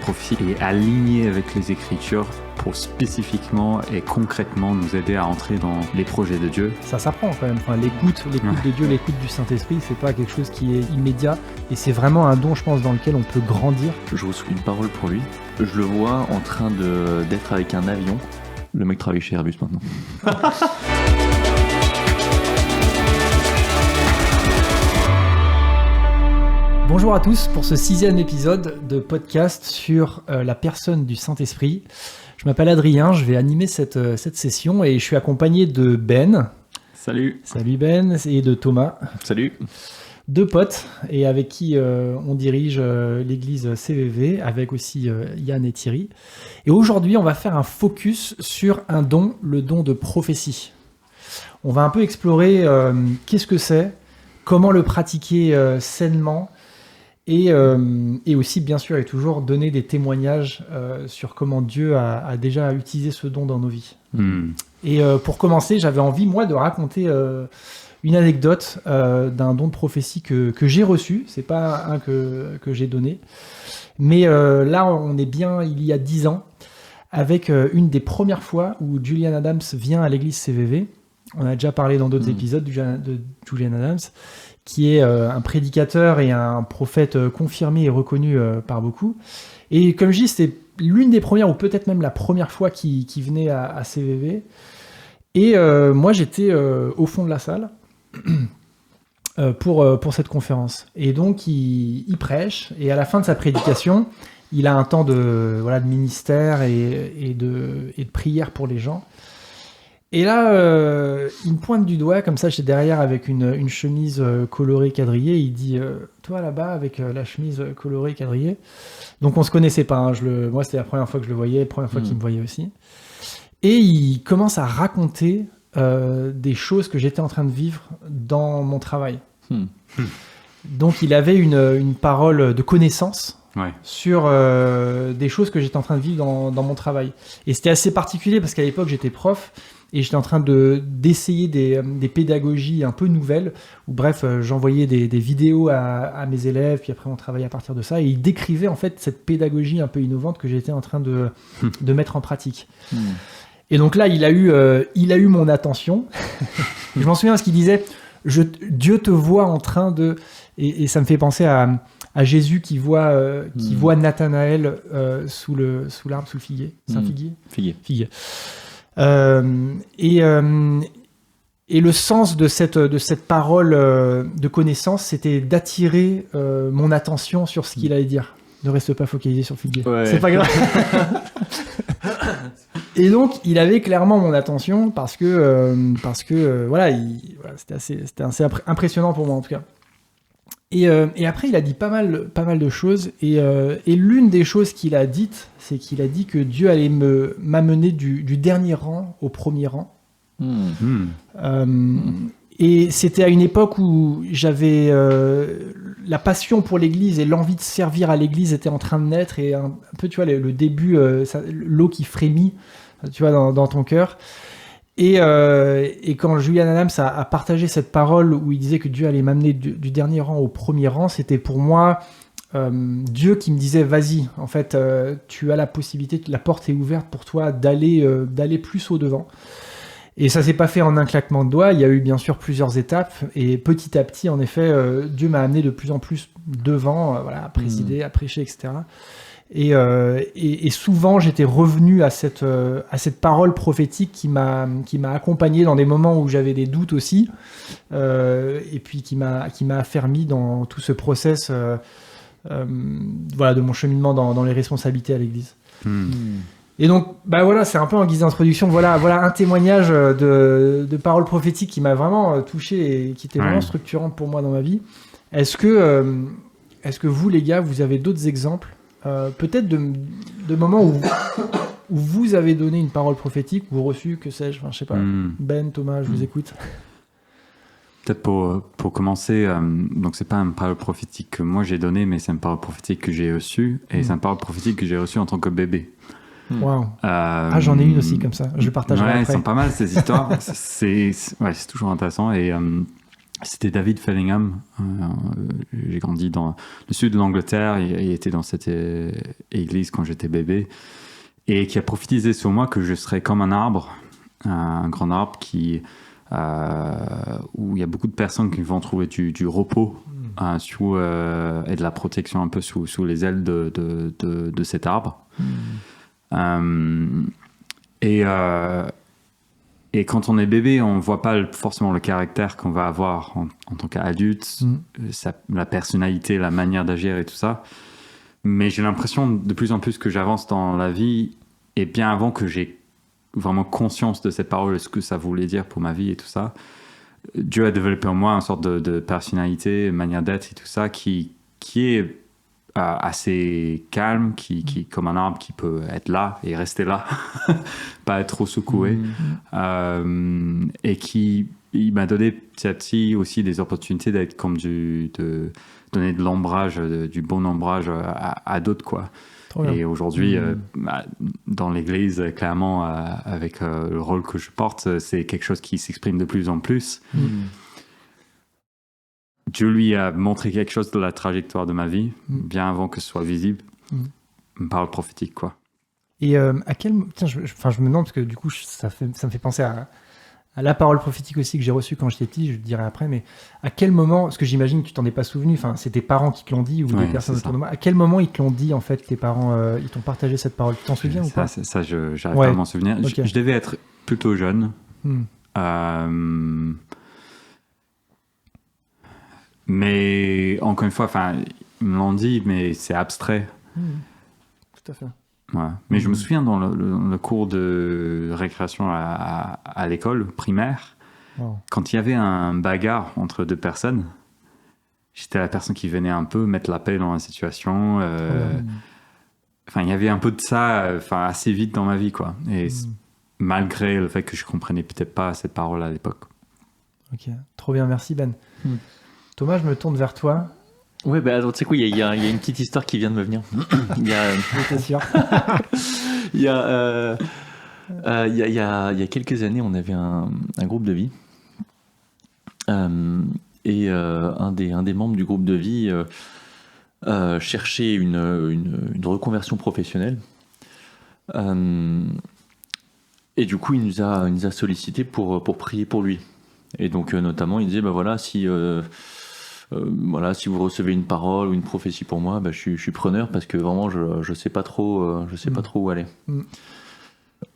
prophétie est aligné avec les Écritures pour spécifiquement et concrètement nous aider à entrer dans les projets de Dieu. Ça s'apprend quand même. Enfin, l'écoute de Dieu, l'écoute du Saint-Esprit, c'est pas quelque chose qui est immédiat. Et c'est vraiment un don, je pense, dans lequel on peut grandir. Je reçois une parole pour lui. Je le vois en train d'être avec un avion. Le mec travaille chez Airbus maintenant. Bonjour à tous pour ce 6e épisode de podcast sur la personne du Saint-Esprit. Je m'appelle Adrien, je vais animer cette session et je suis accompagné de Ben. Salut. Salut Ben, et de Thomas. Salut. Deux potes et avec qui on dirige l'église CVV, avec aussi Yann et Thierry. Et aujourd'hui, on va faire un focus sur un don, le don de prophétie. On va un peu explorer qu'est-ce que c'est, comment le pratiquer sainement, et aussi, bien sûr, et toujours donner des témoignages sur comment Dieu a déjà utilisé ce don dans nos vies. Et pour commencer, j'avais envie, moi, de raconter une anecdote d'un don de prophétie que j'ai reçu. C'est pas un que j'ai donné. Mais là, on est bien il y a 10 ans, avec une des premières fois où Julian Adams vient à l'église CVV. On a déjà parlé dans d'autres épisodes de Julian Adams, qui est un prédicateur et un prophète confirmé et reconnu par beaucoup. Et comme je dis, c'était l'une des premières, ou peut-être même la première fois qu'il venait à CVV. Et moi, j'étais au fond de la salle pour cette conférence. Et donc, il prêche, et à la fin de sa prédication, il a un temps de ministère et de prière pour les gens. Et là, il me pointe du doigt, comme ça, j'étais derrière avec une chemise colorée quadrillée. Il dit toi là-bas, avec la chemise colorée quadrillée. Donc on se connaissait pas. Hein, moi, c'était la première fois que je le voyais, la première fois qu'il me voyait aussi. Et il commence à raconter des choses que j'étais en train de vivre dans mon travail. Donc il avait une parole de connaissance. Ouais. Sur des choses que j'étais en train de vivre dans mon travail. Et c'était assez particulier parce qu'à l'époque, j'étais prof et j'étais en train d'essayer des pédagogies un peu nouvelles, où bref, j'envoyais des vidéos à mes élèves, puis après on travaillait à partir de ça, et il décrivait en fait cette pédagogie un peu innovante que j'étais en train de mettre en pratique. Et donc là, il a eu mon attention. Je m'en souviens parce qu'il disait Dieu te voit en train de... Et ça me fait penser à Jésus qui voit Nathanaël sous l'arbre, sous le figuier. C'est un figuier ? Figuier. Et le sens de cette parole de connaissance, c'était d'attirer mon attention sur ce qu'il allait dire. Ne reste pas focalisé sur le figuier. Ouais. C'est pas grave. Et donc, il avait clairement mon attention parce que c'était assez impressionnant pour moi en tout cas. Et après, il a dit pas mal de choses. Et l'une des choses qu'il a dites, c'est qu'il a dit que Dieu allait m'amener du dernier rang au premier rang. Et c'était à une époque où j'avais la passion pour l'Église et l'envie de servir à l'Église était en train de naître. Et un peu, tu vois, le début, l'eau qui frémit, tu vois, dans ton cœur. Et quand Julian Adams a partagé cette parole où il disait que Dieu allait m'amener du dernier rang au premier rang, c'était pour moi Dieu qui me disait vas-y, en fait tu as la possibilité, la porte est ouverte pour toi d'aller plus au devant. Et ça s'est pas fait en un claquement de doigts, il y a eu bien sûr plusieurs étapes et petit à petit en effet Dieu m'a amené de plus en plus devant, à présider, à prêcher, etc. Et souvent j'étais revenu à cette parole prophétique qui m'a accompagné dans des moments où j'avais des doutes aussi, et puis qui m'a affermi dans tout ce process de mon cheminement dans les responsabilités à l'Église. Et donc c'est un peu en guise d'introduction, voilà un témoignage de parole prophétique qui m'a vraiment touché et qui était vraiment structurante pour moi dans ma vie. Est-ce que vous les gars, vous avez d'autres exemples peut-être de moments où vous avez donné une parole prophétique ou reçu, que sais-je, je sais pas. Ben, Thomas, je vous écoute. Peut-être pour commencer, donc c'est pas une parole prophétique que moi j'ai donnée, mais c'est une parole prophétique que j'ai reçue, et c'est une parole prophétique que j'ai reçue en tant que bébé. Wow. J'en ai une aussi comme ça, je partagerai après. Sont pas mal ces histoires. c'est toujours intéressant, et C'était David Fellingham. J'ai grandi dans le sud de l'Angleterre et était dans cette église quand j'étais bébé, et qui a prophétisé sur moi que je serais comme un arbre, un grand arbre où il y a beaucoup de personnes qui vont trouver du repos et de la protection un peu sous les ailes de cet arbre. Et quand on est bébé, on ne voit pas forcément le caractère qu'on va avoir en tant qu'adulte, la personnalité, la manière d'agir et tout ça. Mais j'ai l'impression de plus en plus que j'avance dans la vie, et bien avant que j'ai vraiment conscience de cette parole, ce que ça voulait dire pour ma vie et tout ça, Dieu a développé en moi une sorte de personnalité, manière d'être et tout ça qui est assez calme, qui comme un arbre qui peut être là et rester là, pas être trop secoué, et il m'a donné petit à petit aussi des opportunités d'être comme de donner de l'ombrage, du bon ombrage à d'autres, quoi. Et aujourd'hui, dans l'église, clairement, avec le rôle que je porte, c'est quelque chose qui s'exprime de plus en plus. Dieu lui a montré quelque chose de la trajectoire de ma vie, bien avant que ce soit visible, une parole prophétique, quoi. Et tiens, je me demande, parce que du coup, ça me fait penser à la parole prophétique aussi que j'ai reçue quand j'étais petit, je te dirai après, mais à quel moment, parce que j'imagine que tu t'en es pas souvenu, enfin, c'est tes parents qui te l'ont dit ou des personnes autour de moi, à quel moment ils te l'ont dit, en fait, tes parents, ils t'ont partagé cette parole, tu t'en souviens ou pas? Ça, j'arrive pas à m'en souvenir. Okay. Je devais être plutôt jeune. Mais encore une fois, ils me l'ont dit, mais c'est abstrait. Tout à fait. Ouais. Mais je me souviens dans le cours de récréation à l'école primaire, quand il y avait un bagarre entre deux personnes, j'étais la personne qui venait un peu mettre la paix dans la situation. Il y avait un peu de ça assez vite dans ma vie, quoi. Et malgré le fait que je comprenais peut-être pas cette parole à l'époque. Ok, trop bien, merci Ben. Thomas, je me tourne vers toi. Ouais, tu sais quoi, il y a une petite histoire qui vient de me venir. J'étais sûr. Il y a quelques années, on avait un groupe de vie. Et un des membres du groupe de vie cherchait une reconversion professionnelle. Et du coup, il nous a sollicité pour prier pour lui. Et donc, notamment, il disait, si vous recevez une parole ou une prophétie pour moi, je suis preneur parce que vraiment je sais pas trop où aller.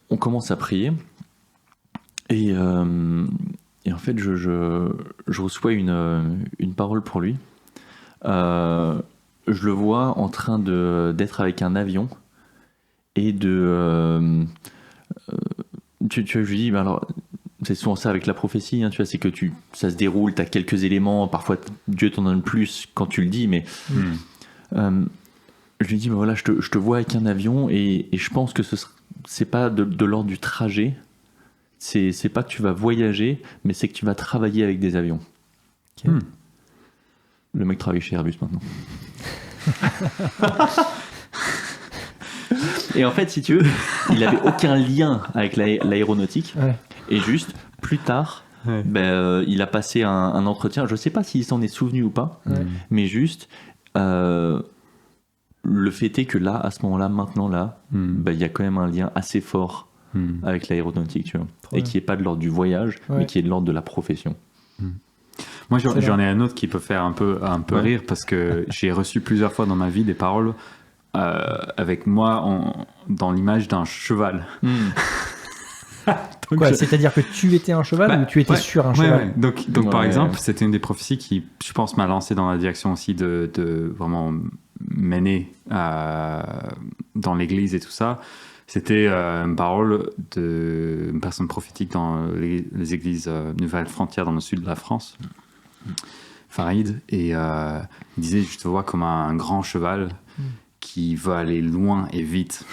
On commence à prier et en fait je reçois une parole pour lui. Je le vois en train d'être avec un avion et je lui dis alors. C'est souvent ça avec la prophétie, hein, tu vois, c'est que ça se déroule, tu as quelques éléments, parfois Dieu t'en donne plus quand tu le dis, mais je lui dis, je te vois avec un avion et je pense que c'est pas de l'ordre du trajet, c'est pas que tu vas voyager, mais c'est que tu vas travailler avec des avions. Okay. Le mec travaille chez Airbus maintenant. Et en fait, si tu veux, il avait aucun lien avec l'aéronautique. Ouais. Et juste, plus tard, il a passé un entretien. Je ne sais pas s'il s'en est souvenu ou pas, mais juste, le fait est que là, à ce moment-là, maintenant, il y a quand même un lien assez fort avec l'aéronautique, tu vois. Et qui n'est pas de l'ordre du voyage, mais qui est de l'ordre de la profession. Moi, j'en ai un autre qui peut faire un peu rire, parce que j'ai reçu plusieurs fois dans ma vie des paroles avec moi dans l'image d'un cheval. Quoi, c'est-à-dire que tu étais un cheval ou tu étais sur un cheval? Donc par exemple, c'était une des prophéties qui, je pense, m'a lancé dans la direction aussi de vraiment mener dans l'église et tout ça. C'était une parole d'une personne prophétique dans les églises Nouvelle Frontière dans le sud de la France, Farid, et il disait, je te vois comme un grand cheval qui veut aller loin et vite.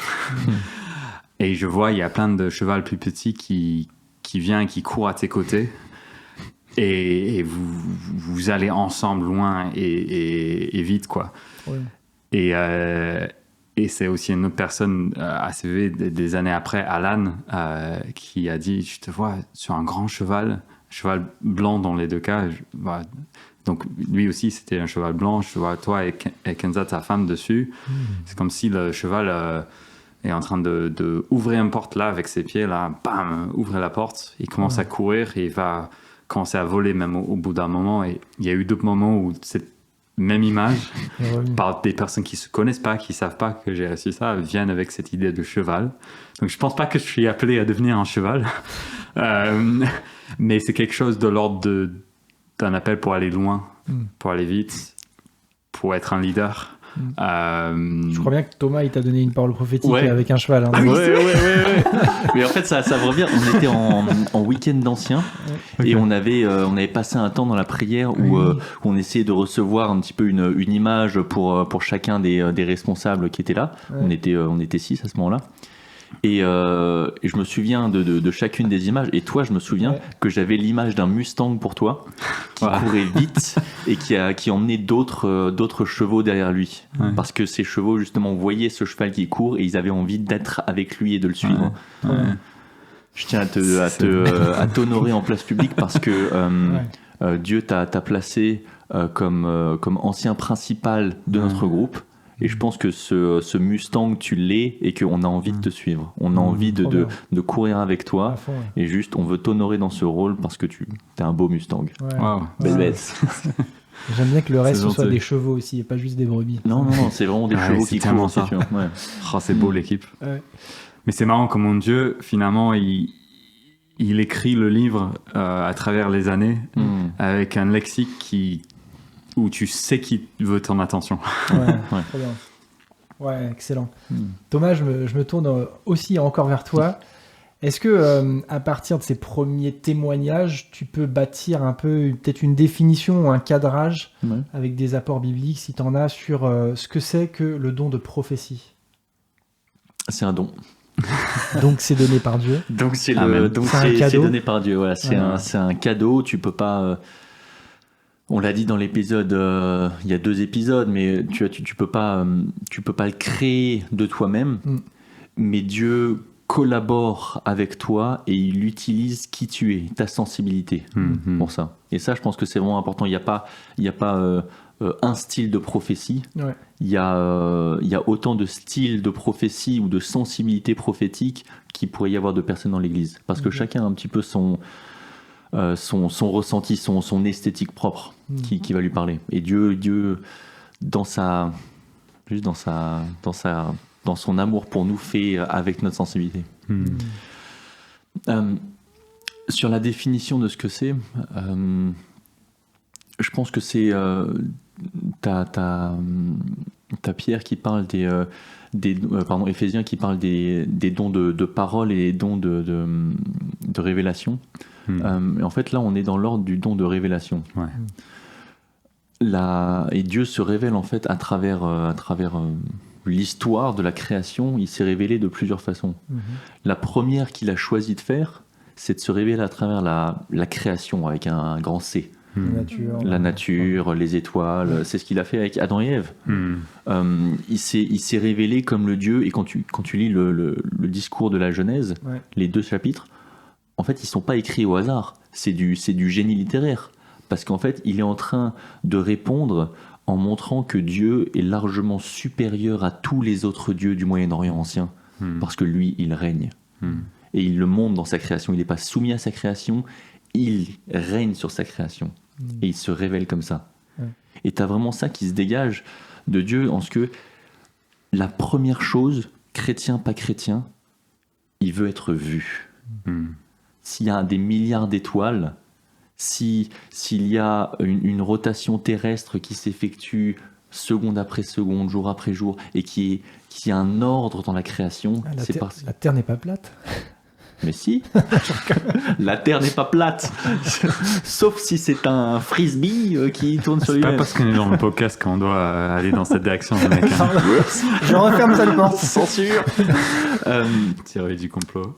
Et je vois, il y a plein de chevals plus petits qui viennent, qui courent à tes côtés. Et vous allez ensemble loin et vite, quoi. Ouais. Et c'est aussi une autre personne ACV des années après, Alan, qui a dit, je te vois sur un grand cheval cheval blanc dans les deux cas. Donc lui aussi c'était un cheval blanc, je vois toi et Kenza, ta femme, dessus. C'est comme si le cheval est en train de ouvrir une porte là avec ses pieds, là, bam, ouvre la porte, il commence à courir et il va commencer à voler même au bout d'un moment. Et il y a eu d'autres moments où cette même image, par des personnes qui se connaissent pas, qui savent pas que j'ai réussi ça, viennent avec cette idée de cheval. Donc je pense pas que je suis appelé à devenir un cheval, mais c'est quelque chose de l'ordre d'un appel pour aller loin, pour aller vite, pour être un leader. Je crois bien que Thomas il t'a donné une parole prophétique avec un cheval. Hein, ouais. Mais en fait ça revient. On était en week-end d'anciens et on avait passé un temps dans la prière où on essayait de recevoir un petit peu une image pour chacun des responsables qui étaient là. On était 6 à ce moment-là. Et je me souviens de chacune des images. Et toi, je me souviens que j'avais l'image d'un Mustang pour toi qui courait vite et qui emmenait d'autres chevaux derrière lui. Parce que ces chevaux, justement, voyaient ce cheval qui court et ils avaient envie d'être avec lui et de le suivre. Je tiens à t'honorer en place publique parce que Dieu t'a placé comme ancien principal de notre groupe. Et je pense que ce Mustang, tu l'es et qu'on a envie de te suivre. On a envie de courir avec toi. fond, Et juste, on veut t'honorer dans ce rôle parce que tu es un beau Mustang. Belle bête. J'aime bien que le reste C'est ce soit gentil. des chevaux aussi et pas juste des brebis. Non, c'est vraiment des chevaux c'est qui tellement courent. ça. Tu vois. Ouais. Oh, c'est beau l'équipe. Mais c'est marrant comme mon Dieu, finalement, il écrit le livre à travers les années avec un lexique où tu sais qu'il veut ton attention. Trop bien. Ouais, excellent. Thomas, je me tourne aussi encore vers toi. Est-ce que à partir de ces premiers témoignages, tu peux bâtir un peu peut-être une définition ou un cadrage avec des apports bibliques, si tu en as, sur ce que c'est que le don de prophétie? C'est un don. Donc c'est donné par Dieu. Donc c'est un cadeau. donné par Dieu. Voilà, c'est un cadeau. Tu peux pas. On l'a dit dans l'épisode. Il y a 2 épisodes, mais tu peux pas le créer de toi-même. Mais Dieu collabore avec toi et il utilise qui tu es, ta sensibilité pour ça. Et ça, je pense que c'est vraiment important. Il y a pas un style de prophétie. Il y a autant de styles de prophétie ou de sensibilité prophétique qu'il pourrait y avoir de personnes dans l'Église. Parce que chacun a un petit peu son ressenti, son esthétique propre qui va lui parler. Et Dieu dans son amour pour nous fait avec notre sensibilité. Sur la définition de ce que c'est, je pense que c'est t'as Pierre qui parle Éphésiens qui parle des dons de parole et des dons de révélation. Et en fait là on est dans l'ordre du don de révélation. Et Dieu se révèle en fait à travers l'histoire de la création. Il s'est révélé de plusieurs façons. La première qu'il a choisi de faire, c'est de se révéler à travers la création avec un grand C. La nature, les étoiles, c'est ce qu'il a fait avec Adam et Ève. Il s'est révélé comme le Dieu, et quand tu lis le discours de la Genèse, les 2 chapitres, en fait ils sont pas écrits au hasard, c'est du génie littéraire, parce qu'en fait il est en train de répondre en montrant que Dieu est largement supérieur à tous les autres dieux du Moyen-Orient ancien, parce que lui il règne, et il le montre dans sa création, il n'est pas soumis à sa création, il règne sur sa création. Et il se révèle comme ça. Et tu as vraiment ça qui se dégage de Dieu en ce que la première chose, chrétien, pas chrétien, il veut être vu. S'il y a des milliards d'étoiles, s'il y a une rotation terrestre qui s'effectue seconde après seconde, jour après jour, et qui a un ordre dans la création, la Terre n'est pas plate. Mais si, la Terre n'est pas plate, sauf si c'est un frisbee qui tourne sur lui-même. C'est pas parce qu'on est dans le podcast qu'on doit aller dans cette direction, mec. Je referme cette porte. Censure. Théorie du complot.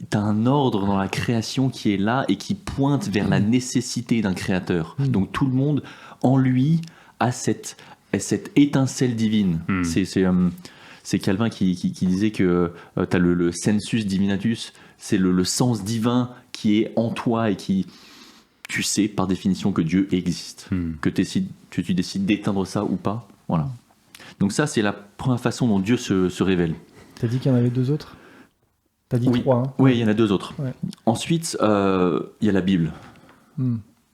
T'as un ordre dans la création qui est là et qui pointe vers la nécessité d'un créateur. Donc tout le monde en lui a cette étincelle divine. c'est Calvin qui disait que tu as le sensus divinatus, c'est le sens divin qui est en toi et qui, tu sais par définition que Dieu existe, que tu décides d'éteindre ça ou pas. Voilà. Donc ça, c'est la première façon dont Dieu se révèle. T'as dit qu'il y en avait 2 autres? T'as dit 3, hein? Oui, il y en a 2 autres. Ouais. Ensuite, il y a la Bible.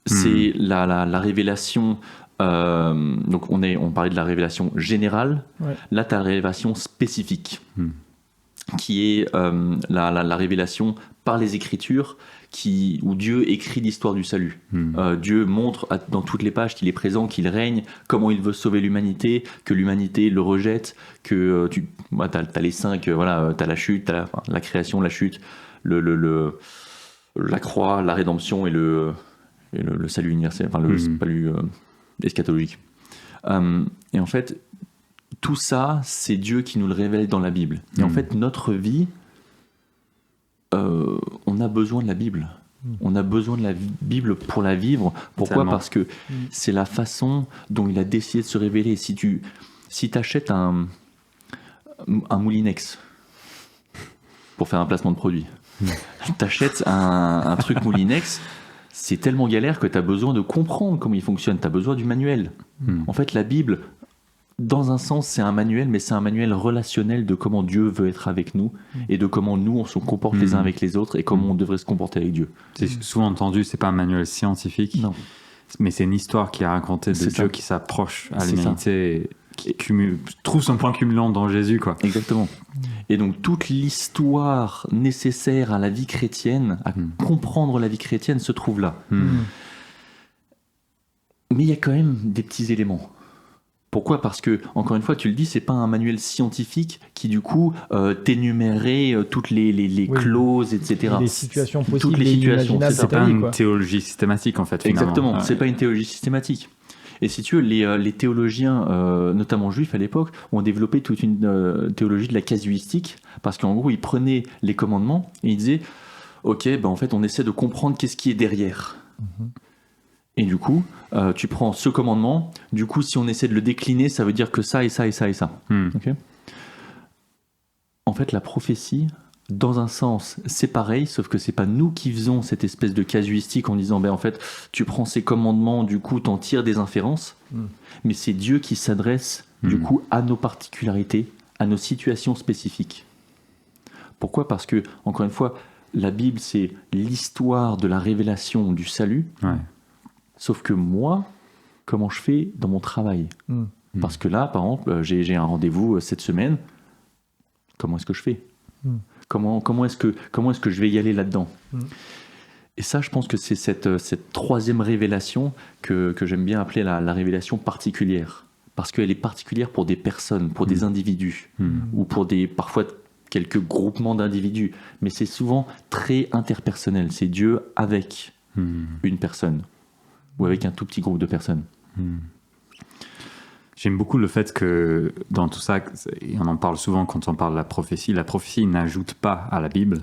C'est la révélation. Donc on parlait de la révélation générale. Ouais. Là, tu as la révélation spécifique, qui est la révélation par les Écritures, où Dieu écrit l'histoire du salut. Dieu montre dans toutes les pages qu'il est présent, qu'il règne, comment il veut sauver l'humanité, que l'humanité le rejette, que tu as les 5, tu as la chute, t'as la création, la chute, la croix, la rédemption et le salut universel, enfin le salut eschatologique. Et en fait, tout ça, c'est Dieu qui nous le révèle dans la Bible. Et en fait, notre vie, on a besoin de la Bible. On a besoin de la Bible pour la vivre. Pourquoi ? Tellement. Parce que c'est la façon dont il a décidé de se révéler. Si t'achètes un Moulinex pour faire un placement de produit, t'achètes un truc Moulinex, c'est tellement galère que t'as besoin de comprendre comment il fonctionne. T'as besoin du manuel. En fait, la Bible, dans un sens, c'est un manuel, mais c'est un manuel relationnel de comment Dieu veut être avec nous et de comment nous, on se comporte les uns avec les autres et comment on devrait se comporter avec Dieu. C'est souvent entendu, c'est pas un manuel scientifique, non. Mais c'est une histoire qui est racontée de Dieu qui s'approche à l'humanité et qui trouve son point culminant dans Jésus, quoi. Exactement. Et donc, toute l'histoire nécessaire à la vie chrétienne, à comprendre la vie chrétienne, se trouve là. Mais il y a quand même des petits éléments. Pourquoi ? Parce que, encore une fois, tu le dis, c'est pas un manuel scientifique qui, du coup, t'énumérait toutes les clauses, etc. Les situations possibles, toutes les situations. C'est pas une théologie systématique, en fait, finalement. Exactement, c'est pas une théologie systématique. Et si tu veux, les théologiens, notamment juifs à l'époque, ont développé toute une théologie de la casuistique, parce qu'en gros, ils prenaient les commandements et ils disaient, ok, en fait, on essaie de comprendre qu'est-ce qui est derrière. Et du coup, tu prends ce commandement, du coup, si on essaie de le décliner, ça veut dire que ça et ça et ça et ça. Okay ? En fait, la prophétie, dans un sens, c'est pareil, sauf que c'est pas nous qui faisons cette espèce de casuistique en disant, en fait, tu prends ces commandements, du coup, t'en tires des inférences, mais c'est Dieu qui s'adresse, du coup, à nos particularités, à nos situations spécifiques. Pourquoi ? Parce que, encore une fois, la Bible, c'est l'histoire de la révélation du salut. Ouais. Sauf que moi, comment je fais dans mon travail ? Parce que là, par exemple, j'ai un rendez-vous cette semaine. Comment est-ce que je fais ? Comment est-ce que je vais y aller là-dedans ? Et ça, je pense que c'est cette troisième révélation que j'aime bien appeler la révélation particulière. Parce qu'elle est particulière pour des personnes, pour des individus, ou pour parfois quelques groupements d'individus. Mais c'est souvent très interpersonnel. C'est Dieu avec une personne. Ou avec un tout petit groupe de personnes. J'aime beaucoup le fait que dans tout ça, et on en parle souvent quand on parle de la prophétie n'ajoute pas à la Bible,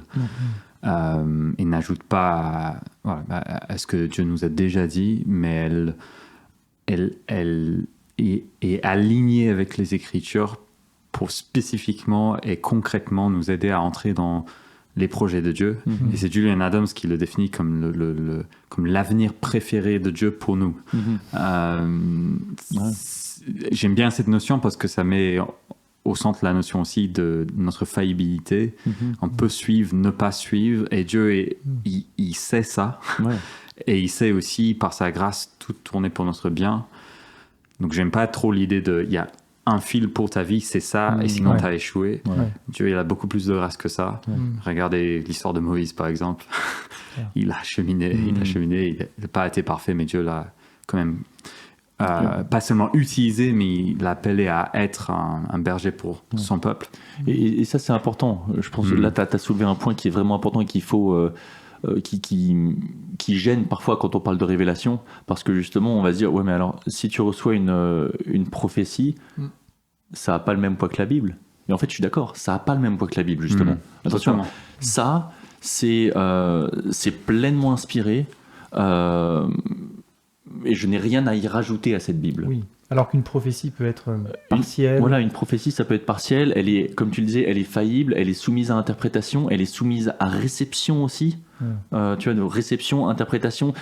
et n'ajoute pas à ce que Dieu nous a déjà dit, mais elle est alignée avec les Écritures pour spécifiquement et concrètement nous aider à entrer dans les projets de Dieu. Et c'est Julian Adams qui le définit comme comme l'avenir préféré de Dieu pour nous. J'aime bien cette notion parce que ça met au centre la notion aussi de notre faillibilité. On peut suivre, ne pas suivre, et Dieu il sait ça. Et il sait aussi par sa grâce tout tourner pour notre bien. Donc j'aime pas trop l'idée il y a un fil pour ta vie, c'est ça, et sinon t'as échoué. Dieu, il a beaucoup plus de grâce que ça. Regardez l'histoire de Moïse, par exemple. Il a cheminé, il n'a pas été parfait, mais Dieu l'a quand même pas seulement utilisé, mais il l'a appelé à être un berger pour son peuple. Et ça, c'est important. Je pense que là, t'as soulevé un point qui est vraiment important et qu'il faut... qui gêne parfois quand on parle de révélation, parce que justement on va se dire mais alors si tu reçois une prophétie, ça n'a pas le même poids que la Bible. Et en fait je suis d'accord, ça n'a pas le même poids que la Bible justement. Attention, ça c'est pleinement inspiré, et je n'ai rien à y rajouter à cette Bible. Alors qu'une prophétie peut être partielle. Voilà, une prophétie, ça peut être partielle. Elle est, comme tu le disais, elle est faillible, elle est soumise à interprétation, elle est soumise à réception aussi. Tu vois, de réception, interprétation.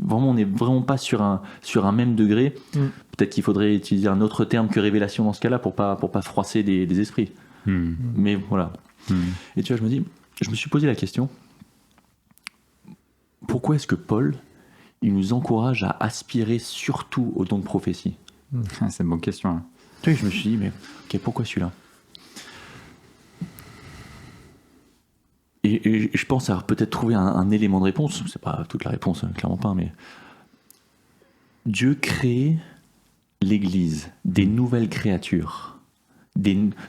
Vraiment, on n'est vraiment pas sur un même degré. Peut-être qu'il faudrait utiliser un autre terme que révélation dans ce cas-là pour pas froisser des esprits. Mais voilà. Et tu vois, je me suis posé la question, pourquoi est-ce que Paul, il nous encourage à aspirer surtout au don de prophétie? C'est une bonne question. Hein. Tu vois, je me suis dit, mais ok, pourquoi celui-là? Et je pense avoir peut-être trouvé un élément de réponse. C'est pas toute la réponse, clairement pas, mais Dieu crée l'Église, des nouvelles créatures.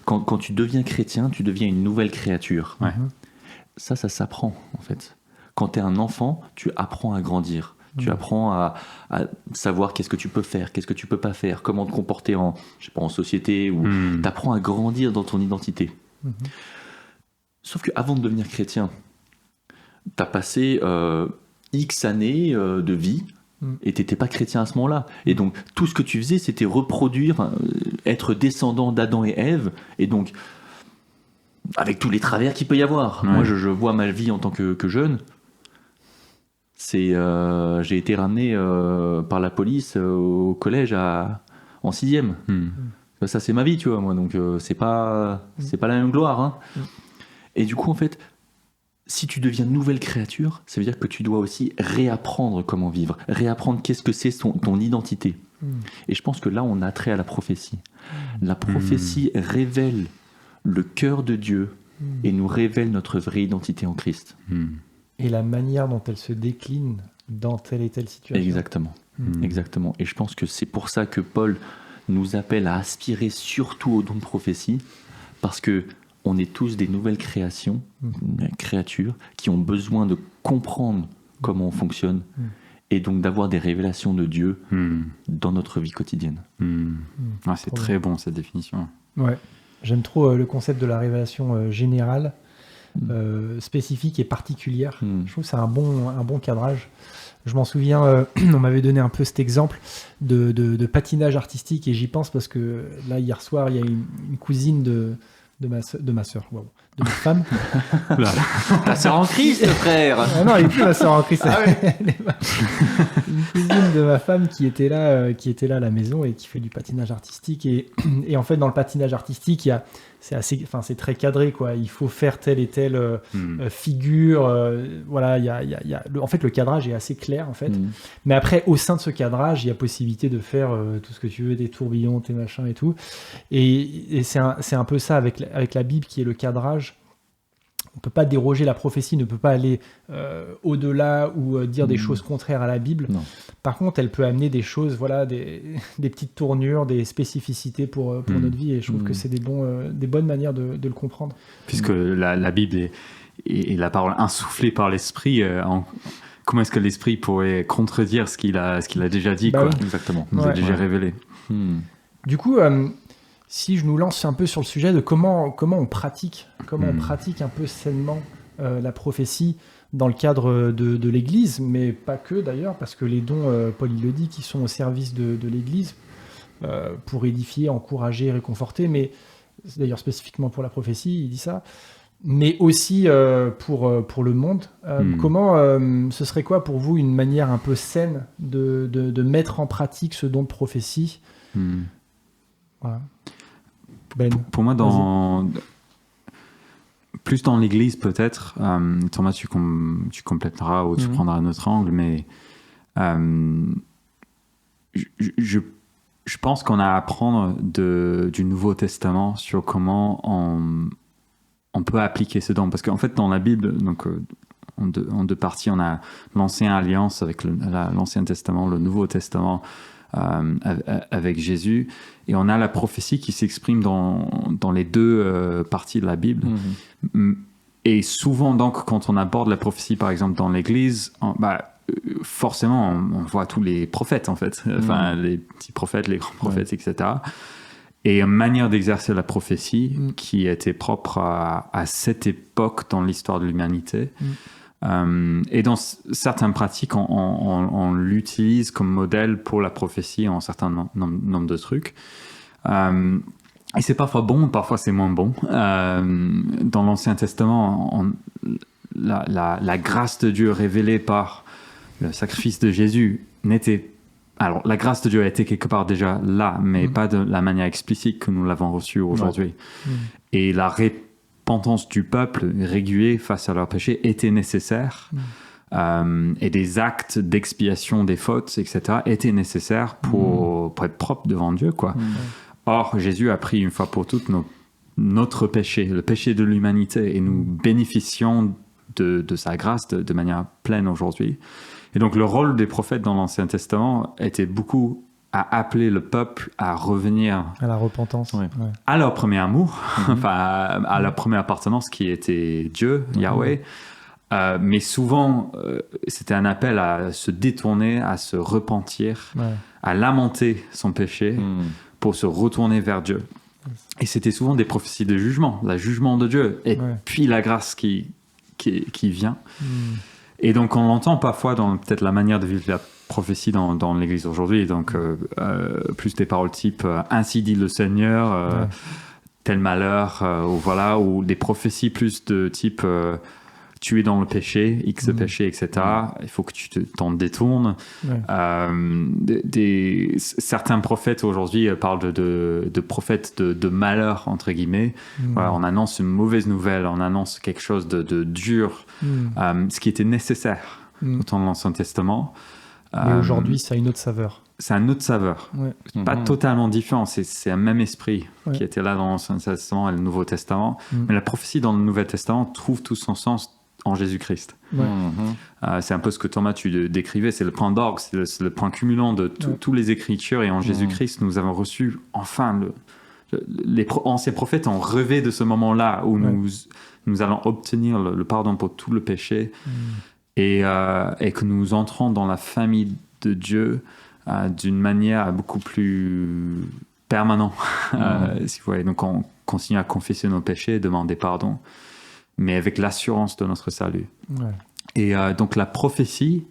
Quand tu deviens chrétien, tu deviens une nouvelle créature. Ouais. Ça s'apprend, en fait. Quand tu es un enfant, tu apprends à grandir. Tu apprends à savoir qu'est-ce que tu peux faire, qu'est-ce que tu peux pas faire, comment te comporter en société. Tu apprends à grandir dans ton identité. Sauf qu'avant de devenir chrétien, tu as passé X années de vie et tu n'étais pas chrétien à ce moment-là. Et donc, tout ce que tu faisais, c'était reproduire, être descendant d'Adam et Ève. Et donc, avec tous les travers qu'il peut y avoir. Ouais. Moi, je vois ma vie en tant que jeune. J'ai été ramené par la police au collège en 6e. Ça, c'est ma vie, tu vois, moi. Donc, c'est pas la même gloire. Hein. Et du coup, en fait, si tu deviens nouvelle créature, ça veut dire que tu dois aussi réapprendre comment vivre, réapprendre qu'est-ce que c'est ton identité. Et je pense que là, on a trait à la prophétie. La prophétie révèle le cœur de Dieu et nous révèle notre vraie identité en Christ. Et la manière dont elle se décline dans telle et telle situation. Exactement. Exactement. Et je pense que c'est pour ça que Paul nous appelle à aspirer surtout au don de prophétie, parce que on est tous des nouvelles créatures qui ont besoin de comprendre comment on fonctionne et donc d'avoir des révélations de Dieu dans notre vie quotidienne. Ouais, c'est très bon cette définition. Ouais. J'aime trop le concept de la révélation générale, spécifique et particulière. Je trouve que c'est un bon cadrage. Je m'en souviens, on m'avait donné un peu cet exemple de patinage artistique et j'y pense parce que là, hier soir, il y a une cousine de ma sœur, wow, de ma femme. Ta sœur en Christ, frère. Ah non, elle est plus ma sœur en Christ. Une cousine de ma femme qui était là à la maison et qui fait du patinage artistique. Et en fait, dans le patinage artistique, c'est très cadré, quoi. Il faut faire telle et telle figure. Voilà, en fait, le cadrage est assez clair, en fait. Mais après, au sein de ce cadrage, il y a possibilité de faire tout ce que tu veux, des tourbillons, tes machins et tout. Et c'est un peu ça avec la Bible qui est le cadrage. On ne peut pas déroger, la prophétie ne peut pas aller au-delà ou dire des choses contraires à la Bible. Non. Par contre, elle peut amener des choses, voilà, des petites tournures, des spécificités pour notre vie. Et je trouve que c'est des bonnes manières de le comprendre. Puisque la Bible est la parole insufflée par l'Esprit, comment est-ce que l'Esprit pourrait contredire ce qu'il a déjà dit, quoi. Oui. Exactement. Il nous a déjà révélé. Du coup, si je nous lance un peu sur le sujet de comment on pratique un peu sainement la prophétie dans le cadre de l'Église, mais pas que d'ailleurs, parce que les dons, Paul il le dit, qui sont au service de l'Église pour édifier, encourager, réconforter, mais c'est d'ailleurs spécifiquement pour la prophétie, il dit ça, mais aussi pour le monde. Comment ce serait quoi pour vous une manière un peu saine de mettre en pratique ce don de prophétie? Voilà. Ben, pour moi, plus dans l'église peut-être, Thomas, tu compléteras ou tu prendras un autre angle, mais je pense qu'on a à apprendre du Nouveau Testament sur comment on peut appliquer ce don. Parce qu'en fait, dans la Bible, donc, en deux parties, on a l'Ancienne Alliance avec l'Ancien Testament, le Nouveau Testament avec Jésus, et on a la prophétie qui s'exprime dans les deux parties de la Bible. Et souvent, donc, quand on aborde la prophétie, par exemple, dans l'Église, forcément, on voit tous les prophètes, en fait. Enfin, les petits prophètes, les grands prophètes, etc. Et une manière d'exercer la prophétie qui était propre à cette époque dans l'histoire de l'humanité. Et dans certaines pratiques, on l'utilise comme modèle pour la prophétie en certain nombre de trucs. Et c'est parfois bon, parfois c'est moins bon. Dans l'Ancien Testament, la grâce de Dieu révélée par le sacrifice de Jésus n'était... Alors, la grâce de Dieu a été quelque part déjà là, mais pas de la manière explicite que nous l'avons reçue aujourd'hui. Et la repentance du peuple régulée face à leur péché était nécessaire. Et des actes d'expiation des fautes, etc., étaient nécessaires pour être propre devant Dieu, quoi. Or, Jésus a pris une fois pour toutes notre péché, le péché de l'humanité, et nous bénéficions de sa grâce de manière pleine aujourd'hui. Et donc, le rôle des prophètes dans l'Ancien Testament était beaucoup à appeler le peuple à revenir à la repentance, à leur premier amour, enfin à leur première appartenance qui était Dieu, Yahweh. Mais souvent, c'était un appel à se détourner, à se repentir, à lamenter son péché pour se retourner vers Dieu. Et c'était souvent des prophéties de jugement, le jugement de Dieu, et puis la grâce qui vient. Et donc, on l'entend parfois dans peut-être la manière de vivre la prophétie dans l'Église aujourd'hui. Donc, plus des paroles type « Ainsi dit le Seigneur tel malheur », ou des prophéties plus de type tu es dans le péché, X péché, etc. Il faut que tu t'en détournes. Certains prophètes aujourd'hui parlent de prophètes de malheur, entre guillemets. Voilà, on annonce une mauvaise nouvelle, on annonce quelque chose de dur, ce qui était nécessaire au temps de l'Ancien Testament. Mais aujourd'hui, ça a une autre saveur. C'est un autre saveur. C'est pas totalement différent, c'est un même esprit qui était là dans l'Ancien Testament et le Nouveau Testament. Mais la prophétie dans le Nouveau Testament trouve tout son sens en Jésus-Christ. C'est un peu ce que Thomas, tu décrivais, c'est le point d'orgue, c'est le point cumulant de toutes les Écritures, et en Jésus-Christ, nous avons reçu enfin les anciens prophètes ont rêvé de ce moment-là où nous allons obtenir le pardon pour tout le péché et que nous entrons dans la famille de Dieu d'une manière beaucoup plus permanente, si vous voyez. Donc on continue à confesser nos péchés, demander pardon, mais avec l'assurance de notre salut. Et donc la prophétie,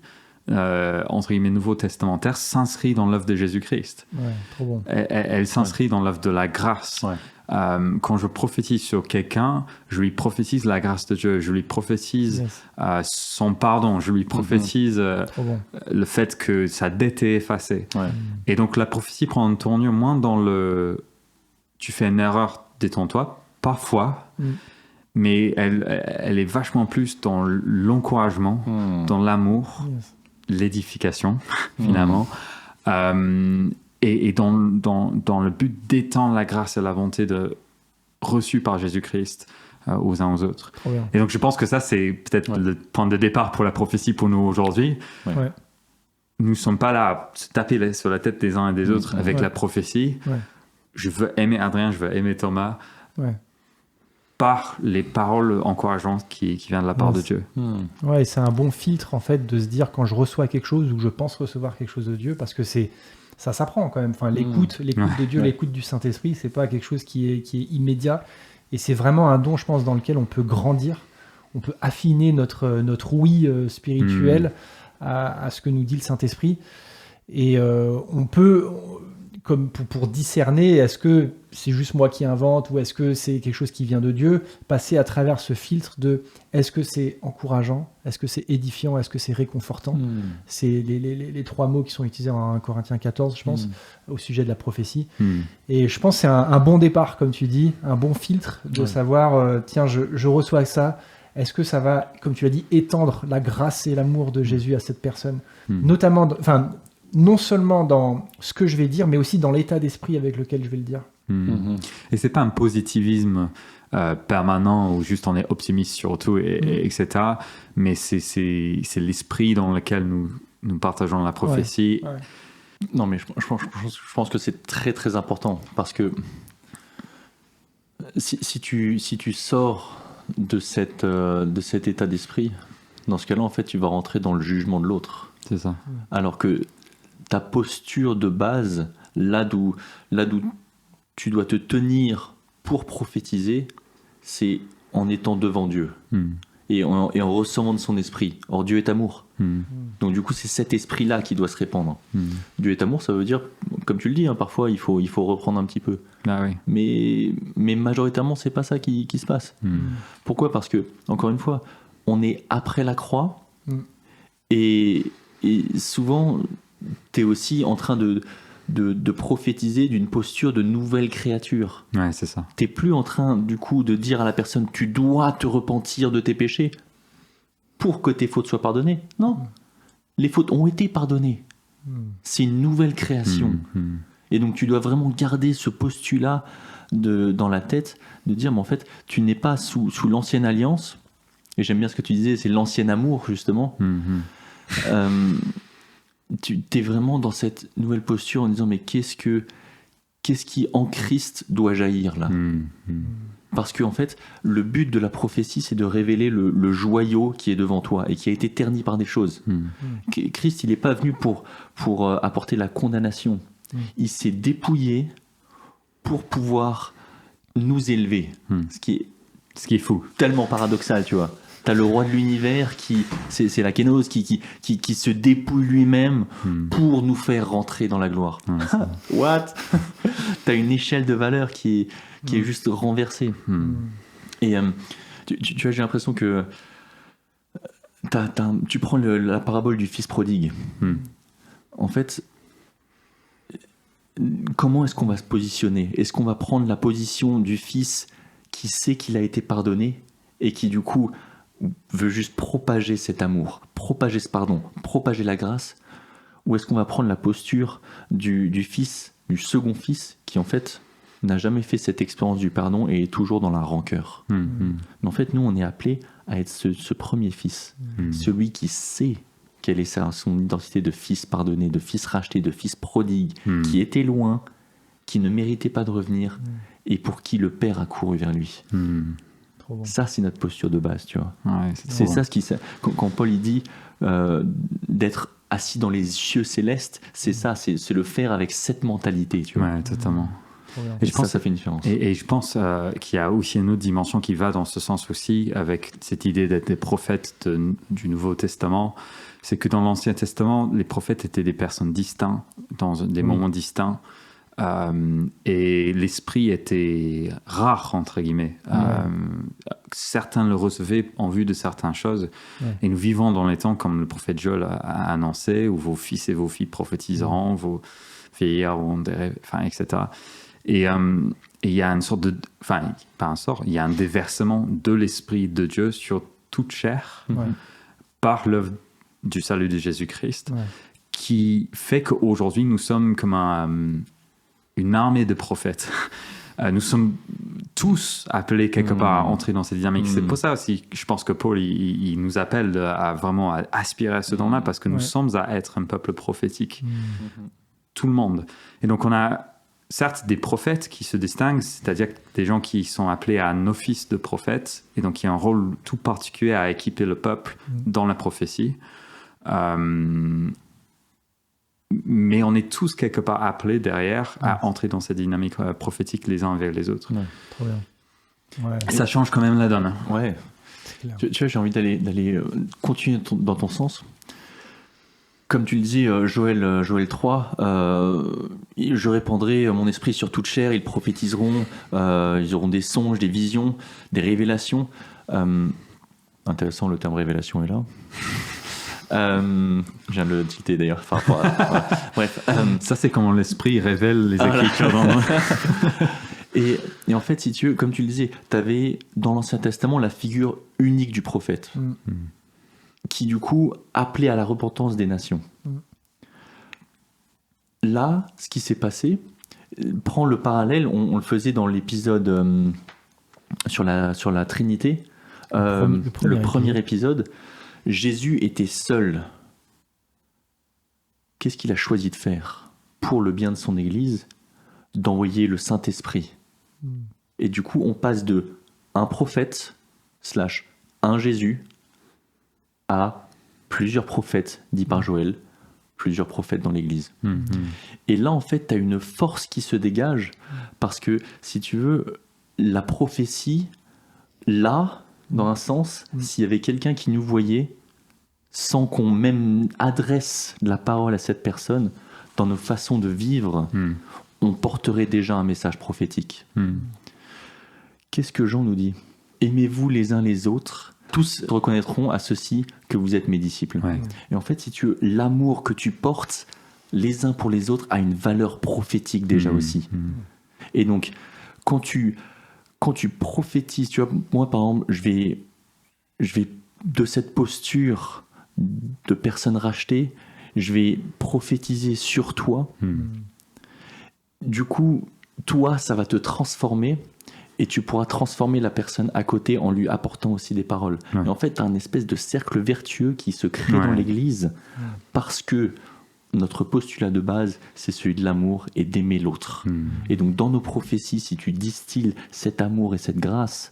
entre guillemets, nouveau-testamentaire, s'inscrit dans l'œuvre de Jésus-Christ. Trop bon. Elle s'inscrit dans l'œuvre de la grâce. Quand je prophétise sur quelqu'un, je lui prophétise la grâce de Dieu, je lui prophétise son pardon, je lui prophétise le fait que sa dette est effacée. Et donc la prophétie prend une tournure moins dans le « tu fais une erreur, détends-toi », parfois, mais elle est vachement plus dans l'encouragement, dans l'amour, l'édification, finalement, et dans le but d'étendre la grâce et la bonté reçue par Jésus-Christ aux uns aux autres. Et donc je pense que ça, c'est peut-être le point de départ pour la prophétie pour nous aujourd'hui. Nous ne sommes pas là à se taper sur la tête des uns et des autres avec la prophétie. Je veux aimer Adrien, je veux aimer Thomas. Par les paroles encourageantes qui viennent de la part de Dieu. Et c'est un bon filtre, en fait, de se dire quand je reçois quelque chose ou je pense recevoir quelque chose de Dieu, parce que ça s'apprend quand même. Enfin, l'écoute de Dieu, l'écoute du Saint-Esprit, c'est pas quelque chose qui est immédiat. Et c'est vraiment un don, je pense, dans lequel on peut grandir, on peut affiner notre ouïe spirituelle à ce que nous dit le Saint-Esprit. Et on peut... comme pour discerner, est-ce que c'est juste moi qui invente ou est-ce que c'est quelque chose qui vient de Dieu, passer à travers ce filtre de est-ce que c'est encourageant, est-ce que c'est édifiant, est-ce que c'est réconfortant. C'est les trois mots qui sont utilisés en 1 Corinthiens 14, je pense, au sujet de la prophétie. Et je pense que c'est un bon départ, comme tu dis, un bon filtre de savoir, tiens, je reçois ça, est-ce que ça va, comme tu l'as dit, étendre la grâce et l'amour de Jésus à cette personne, notamment... non seulement dans ce que je vais dire, mais aussi dans l'état d'esprit avec lequel je vais le dire. Et c'est pas un positivisme permanent où juste on est optimiste sur tout, etc. Mais c'est l'esprit dans lequel nous partageons la prophétie. Non, mais je pense que c'est très très important parce que si tu sors de cet état d'esprit, dans ce cas-là, en fait, tu vas rentrer dans le jugement de l'autre. C'est ça. Alors que ta posture de base, là d'où tu dois te tenir pour prophétiser, c'est en étant devant Dieu. et en recevant de son esprit. Or, Dieu est amour. Donc du coup, c'est cet esprit-là qui doit se répandre. Dieu est amour, ça veut dire, comme tu le dis, hein, parfois il faut reprendre un petit peu. Ah oui. Mais majoritairement, c'est pas ça qui se passe. Pourquoi ? Parce que, encore une fois, on est après la croix, et souvent, tu es aussi en train de prophétiser d'une posture de nouvelle créature. Ouais, c'est ça. T'es plus en train, du coup, de dire à la personne, tu dois te repentir de tes péchés pour que tes fautes soient pardonnées. Non. Les fautes ont été pardonnées. C'est une nouvelle création. Et donc, tu dois vraiment garder ce postulat dans la tête, de dire, mais en fait, tu n'es pas sous l'ancienne alliance. Et j'aime bien ce que tu disais, c'est l'ancien amour, justement. Tu es vraiment dans cette nouvelle posture en disant, mais qu'est-ce qui en Christ doit jaillir là ? Parce qu'en fait, le but de la prophétie, c'est de révéler le joyau qui est devant toi et qui a été terni par des choses. Christ, il n'est pas venu pour apporter la condamnation. Il s'est dépouillé pour pouvoir nous élever. Ce qui est fou. Tellement paradoxal, tu vois. T'as le roi de l'univers c'est la kénose qui se dépouille lui-même pour nous faire rentrer dans la gloire. What? T'as une échelle de valeur qui est juste renversée. Et tu vois, j'ai l'impression que tu prends la parabole du fils prodigue. En fait, comment est-ce qu'on va se positionner ? Est-ce qu'on va prendre la position du fils qui sait qu'il a été pardonné et qui du coup veut juste propager cet amour, propager ce pardon, propager la grâce, ou est-ce qu'on va prendre la posture du fils, du second fils, qui en fait n'a jamais fait cette expérience du pardon et est toujours dans la rancœur. Mais en fait, nous, on est appelés à être ce premier fils, celui qui sait quelle est son identité de fils pardonné, de fils racheté, de fils prodigue, qui était loin, qui ne méritait pas de revenir, et pour qui le Père a couru vers lui. Ça, c'est notre posture de base, tu vois. Ouais, c'est ça quand Paul il dit d'être assis dans les cieux célestes, c'est ça, c'est le faire avec cette mentalité, tu vois. Ouais, totalement. Et je pense que ça fait une différence. Et je pense qu'il y a aussi une autre dimension qui va dans ce sens aussi, avec cette idée d'être des prophètes du Nouveau Testament. C'est que dans l'Ancien Testament, les prophètes étaient des personnes distinctes, dans des moments distincts. Et l'esprit était rare, entre guillemets. Certains le recevaient en vue de certaines choses. Et nous vivons dans les temps, comme le prophète Joël a annoncé, où vos fils et vos filles prophétiseront, vos vieillards auront des rêves, etc. Et il y a une sorte de... Enfin, pas un sort, il y a un déversement de l'Esprit de Dieu sur toute chair par l'œuvre du salut de Jésus-Christ, qui fait qu'aujourd'hui, nous sommes comme une armée de prophètes. Nous sommes tous appelés quelque part à entrer dans cette dynamique. C'est pour ça aussi que je pense que Paul il nous appelle à vraiment aspirer à ce don-là, parce que nous sommes à être un peuple prophétique. Tout le monde. Et donc on a certes des prophètes qui se distinguent, c'est-à-dire des gens qui sont appelés à un office de prophète, et donc il y a un rôle tout particulier à équiper le peuple dans la prophétie. Mais on est tous quelque part appelés derrière à entrer dans cette dynamique prophétique les uns vers les autres. Trop bien. Ça change quand même la donne. Ouais. Tu vois, j'ai envie d'aller continuer dans ton sens. Comme tu le dis, Joël 3, je répandrai mon esprit sur toute chair, ils prophétiseront, ils auront des songes, des visions, des révélations. Intéressant, le terme révélation est là. Je viens de le tilter d'ailleurs par rapport à... Bref, ça c'est comment l'esprit révèle les écritures dans nous. Et en fait, si tu veux, comme tu le disais, tu avais dans l'Ancien Testament la figure unique du prophète, qui du coup appelait à la repentance des nations. Là, ce qui s'est passé, prends le parallèle, on le faisait dans l'épisode sur la Trinité, le premier épisode. Jésus était seul. Qu'est-ce qu'il a choisi de faire pour le bien de son Église? D'envoyer le Saint-Esprit. Et du coup, on passe de un prophète / un Jésus à plusieurs prophètes, dit par Joël, plusieurs prophètes dans l'Église. Et là, en fait, tu as une force qui se dégage, parce que, si tu veux, la prophétie, là, dans un sens, s'il y avait quelqu'un qui nous voyait sans qu'on même adresse la parole à cette personne, dans nos façons de vivre, on porterait déjà un message prophétique. Qu'est-ce que Jean nous dit ? Aimez-vous les uns les autres, tous reconnaîtront à ceci que vous êtes mes disciples. Ouais. Et en fait, si tu veux, l'amour que tu portes les uns pour les autres a une valeur prophétique déjà aussi. Et donc, quand tu prophétises, tu vois, moi par exemple, je vais de cette posture de personne rachetée, je vais prophétiser sur toi. Du coup, toi, ça va te transformer et tu pourras transformer la personne à côté en lui apportant aussi des paroles. Ouais. Et en fait, tu as un espèce de cercle vertueux qui se crée dans l'Église parce que notre postulat de base, c'est celui de l'amour et d'aimer l'autre. Et donc, dans nos prophéties, si tu distilles cet amour et cette grâce,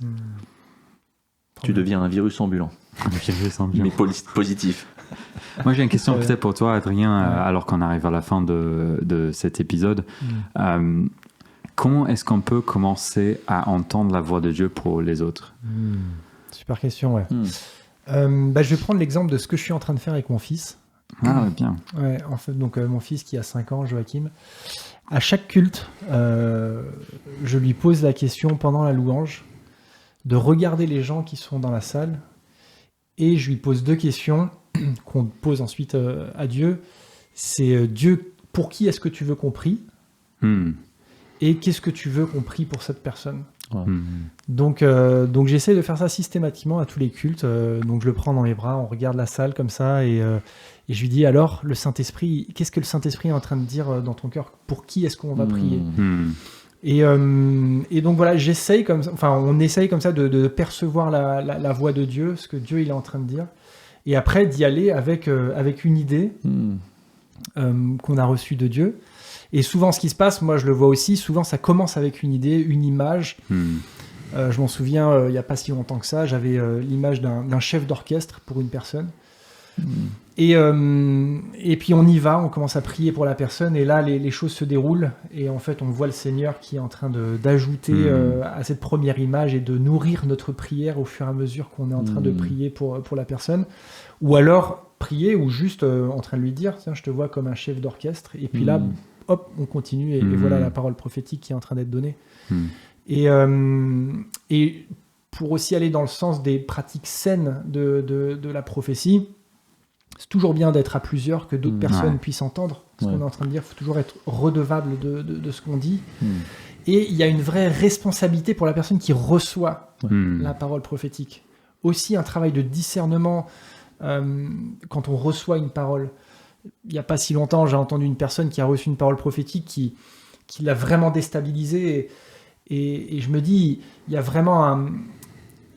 tu deviens un virus ambulant. Mais positif. Moi, j'ai une question peut-être pour toi, Adrien, alors qu'on arrive à la fin de cet épisode. Comment est-ce qu'on peut commencer à entendre la voix de Dieu pour les autres ? Super question, ouais. Je vais prendre l'exemple de ce que je suis en train de faire avec mon fils. Ah, bien. Ouais, en fait, donc mon fils qui a 5 ans, Joachim, à chaque culte, je lui pose la question pendant la louange de regarder les gens qui sont dans la salle et je lui pose 2 questions qu'on pose ensuite à Dieu. C'est Dieu, pour qui est-ce que tu veux qu'on prie ? Et qu'est-ce que tu veux qu'on prie pour cette personne ? Donc j'essaie de faire ça systématiquement à tous les cultes. Donc je le prends dans mes bras, on regarde la salle comme ça et je lui dis alors le Saint-Esprit, qu'est-ce que le Saint-Esprit est en train de dire dans ton cœur ? Pour qui est-ce qu'on va prier ? Et donc voilà, on essaye comme ça de percevoir la voix de Dieu, ce que Dieu il est en train de dire, et après d'y aller avec une idée qu'on a reçue de Dieu. Et souvent, ce qui se passe, moi je le vois aussi, souvent ça commence avec une idée, une image. Je m'en souviens, il n'y a pas si longtemps que ça, j'avais l'image d'un chef d'orchestre pour une personne. Et puis on y va, on commence à prier pour la personne, et là les choses se déroulent, et en fait on voit le Seigneur qui est en train d'ajouter à cette première image et de nourrir notre prière au fur et à mesure qu'on est en train de prier pour la personne. Ou alors prier, ou juste en train de lui dire, tiens, je te vois comme un chef d'orchestre, et puis là, hop, on continue, et voilà la parole prophétique qui est en train d'être donnée. Et pour aussi aller dans le sens des pratiques saines de la prophétie, c'est toujours bien d'être à plusieurs, que d'autres personnes puissent entendre ce qu'on est en train de dire. Il faut toujours être redevable de ce qu'on dit. Et il y a une vraie responsabilité pour la personne qui reçoit la parole prophétique. Aussi un travail de discernement quand on reçoit une parole. Il n'y a pas si longtemps, j'ai entendu une personne qui a reçu une parole prophétique qui l'a vraiment déstabilisé. Et je me dis, il y a vraiment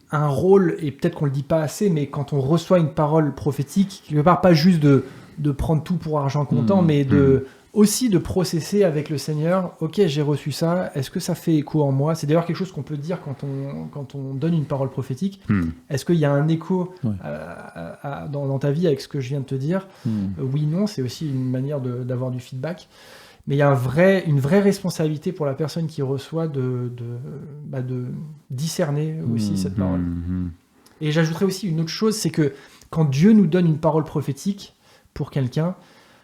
un rôle, et peut-être qu'on ne le dit pas assez, mais quand on reçoit une parole prophétique, quelque part, pas juste de prendre tout pour argent comptant, mais aussi de processer avec le Seigneur. Ok, j'ai reçu ça, est-ce que ça fait écho en moi ? C'est d'ailleurs quelque chose qu'on peut dire quand on donne une parole prophétique. Est-ce qu'il y a un écho dans ta vie avec ce que je viens de te dire ? Oui, non, c'est aussi une manière d'avoir du feedback. Mais il y a une vraie responsabilité pour la personne qui reçoit de discerner aussi cette parole. Et j'ajouterais aussi une autre chose, c'est que quand Dieu nous donne une parole prophétique pour quelqu'un,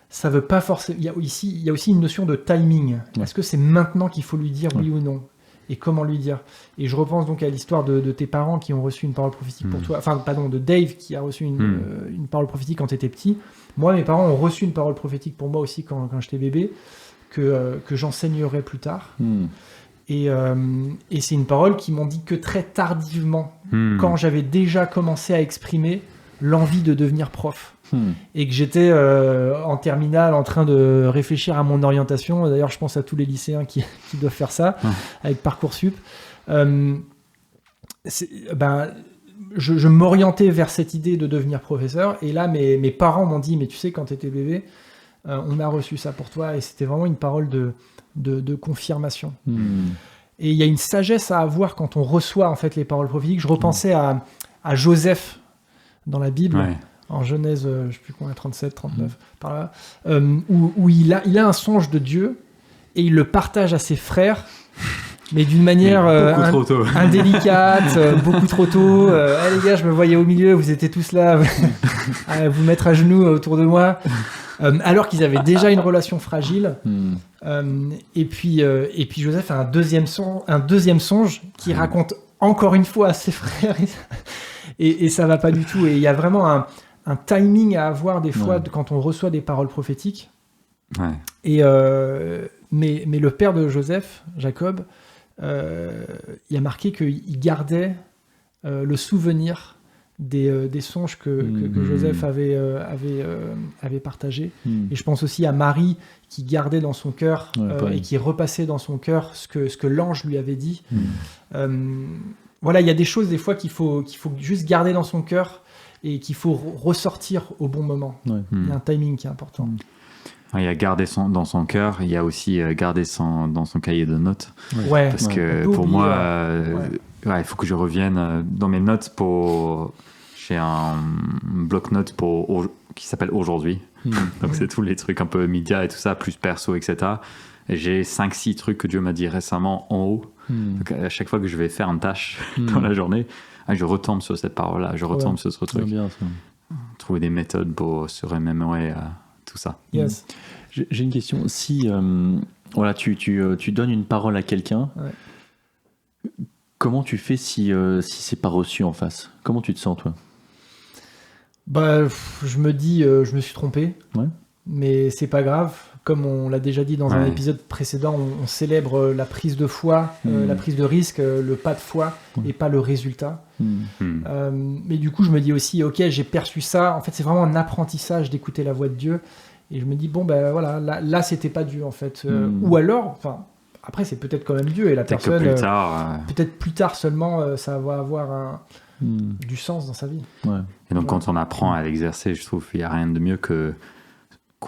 ça veut pas forcément. Il y a aussi une notion de timing. Est-ce que c'est maintenant qu'il faut lui dire oui ou non ? Et comment lui dire ? Et je repense donc à l'histoire de tes parents qui ont reçu une parole prophétique pour toi. Enfin, pardon, de Dave qui a reçu une parole prophétique quand tu étais petit. Moi, mes parents ont reçu une parole prophétique pour moi aussi quand j'étais bébé, que j'enseignerai plus tard. Et c'est une parole qui m'ont dit que très tardivement, quand j'avais déjà commencé à exprimer l'envie de devenir prof. Et que j'étais en terminale en train de réfléchir à mon orientation. D'ailleurs, je pense à tous les lycéens qui doivent faire ça avec Parcoursup. Je m'orientais vers cette idée de devenir professeur. Et là, mes parents m'ont dit, mais tu sais, quand tu étais bébé, on a reçu ça pour toi. Et c'était vraiment une parole de confirmation. Et il y a une sagesse à avoir quand on reçoit en fait les paroles prophétiques. Je repensais à Joseph dans la Bible. En Genèse, je ne sais plus combien, 37, 39, par là, où il a un songe de Dieu et il le partage à ses frères Mais d'une manière beaucoup trop tôt. indélicate, beaucoup trop tôt. Les gars, je me voyais au milieu, vous étiez tous là, à vous mettre à genoux autour de moi. Alors qu'ils avaient déjà une relation fragile. Et puis Joseph a un deuxième songe qui raconte encore une fois à ses frères. Et ça va pas du tout. Et il y a vraiment un timing à avoir des fois quand on reçoit des paroles prophétiques. Ouais. Et mais le père de Joseph, Jacob, il a marqué qu'il gardait le souvenir des songes que Joseph avait partagé. Et je pense aussi à Marie qui gardait dans son cœur et qui repassait dans son cœur ce que l'ange lui avait dit. Voilà, il y a des choses des fois qu'il faut juste garder dans son cœur et qu'il faut ressortir au bon moment. Il y a un timing qui est important. Il y a garder dans son cœur, il y a aussi garder dans son cahier de notes. Parce que pour moi, il faut que je revienne dans mes notes j'ai un bloc-notes qui s'appelle Aujourd'hui. Donc c'est tous les trucs un peu médias et tout ça, plus perso, etc. Et j'ai 5-6 trucs que Dieu m'a dit récemment en haut. Donc à chaque fois que je vais faire une tâche dans la journée, je retombe sur cette parole-là, je retombe sur ce truc. Bien, ça. Trouver des méthodes pour se remémorer tout ça. Yes. J'ai une question. Si tu donnes une parole à quelqu'un, comment tu fais si c'est pas reçu en face? Comment tu te sens, toi? Je me dis, je me suis trompé, mais c'est pas grave. Comme on l'a déjà dit dans un épisode précédent, on célèbre la prise de foi, la prise de risque, le pas de foi, et pas le résultat. Mais du coup, je me dis aussi, ok, j'ai perçu ça. En fait, c'est vraiment un apprentissage d'écouter la voix de Dieu. Et je me dis, voilà, là c'était pas Dieu, en fait. Ou alors, après, c'est peut-être quand même Dieu, et la personne... Plus tard, peut-être plus tard seulement, ça va avoir du sens dans sa vie. Et donc, quand on apprend à l'exercer, je trouve qu'il n'y a rien de mieux que...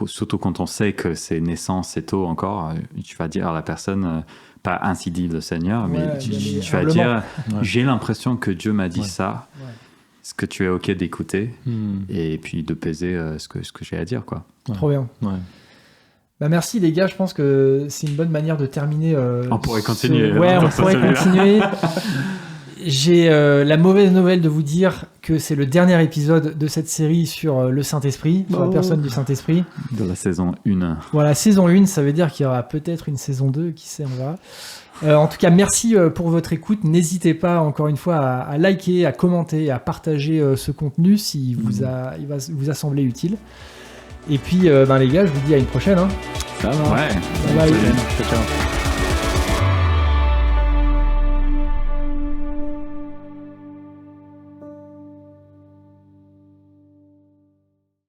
Surtout quand on sait que c'est naissant, c'est tôt encore, tu vas dire à la personne, pas ainsi dit le Seigneur, mais tu vas dire, j'ai l'impression que Dieu m'a dit ça, est-ce que tu es OK d'écouter et puis de peser ce que j'ai à dire, quoi. Trop bien. Merci les gars, je pense que c'est une bonne manière de terminer. On pourrait continuer. On pourrait continuer. J'ai la mauvaise nouvelle de vous dire que c'est le dernier épisode de cette série sur le Saint-Esprit, sur la personne du Saint-Esprit. De la saison 1. Voilà, saison 1, ça veut dire qu'il y aura peut-être une saison 2, qui sait, on verra. En tout cas, merci pour votre écoute. N'hésitez pas, encore une fois, à liker, à commenter, à partager ce contenu s'il vous a semblé utile. Et puis, les gars, je vous dis à une prochaine. Ça va. Bye. Ciao.